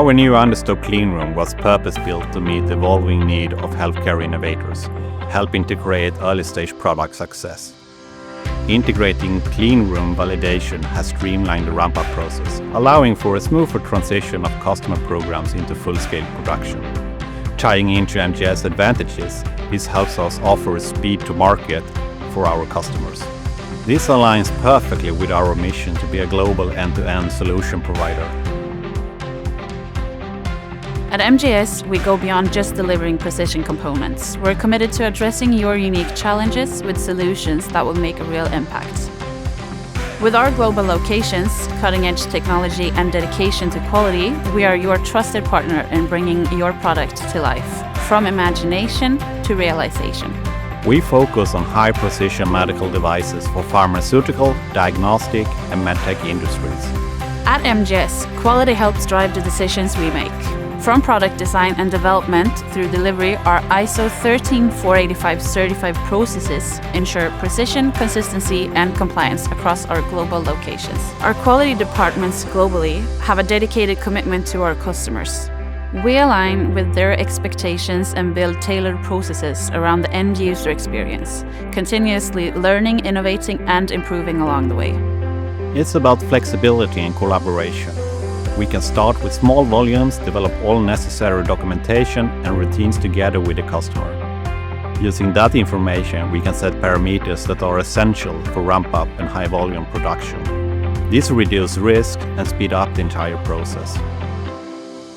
Our new Anderstorp Cleanroom was purpose-built to meet the evolving need of healthcare innovators, helping to create early-stage product success. Integrating Cleanroom validation has streamlined the ramp-up process, allowing for a smoother transition of customer programs into full-scale production. Tying into MGS advantages, this helps us offer speed to market for our customers. This aligns perfectly with our mission to be a global end-to-end solution provider. At MGS, we go beyond just delivering precision components. We're committed to addressing your unique challenges with solutions that will make a real impact. With our global locations, cutting-edge technology and dedication to quality, we are your trusted partner in bringing your product to life, from imagination to realization. We focus on high-precision medical devices for pharmaceutical, diagnostic, and medtech industries. At MGS, quality helps drive the decisions we make. From product design and development through delivery, our ISO 13485 certified processes ensure precision, consistency, and compliance across our global locations. Our quality departments globally have a dedicated commitment to our customers. We align with their expectations and build tailored processes around the end user experience, continuously learning, innovating, and improving along the way. It's about flexibility and collaboration. We can start with small volumes, develop all necessary documentation and routines together with the customer. Using that information, we can set parameters that are essential for ramp-up and high-volume production. This reduces risk and speed up the entire process.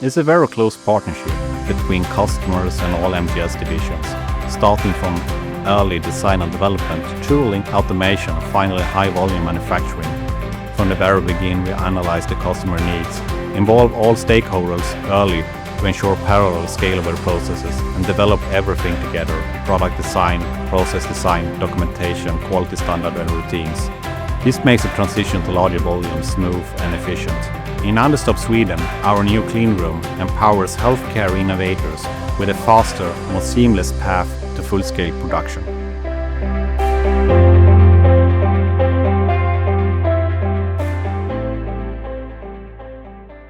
It's a very close partnership between customers and all MGS divisions, starting from early design and development, tooling, automation, and finally high-volume manufacturing. From the very beginning, we analyze the customer needs, involve all stakeholders early to ensure parallel scalable processes, and develop everything together: product design, process design, documentation, quality standard and routines. This makes the transition to larger volumes smooth and efficient. In Anderstorp, Sweden, our new Cleanroom empowers healthcare innovators with a faster, more seamless path to full-scale production.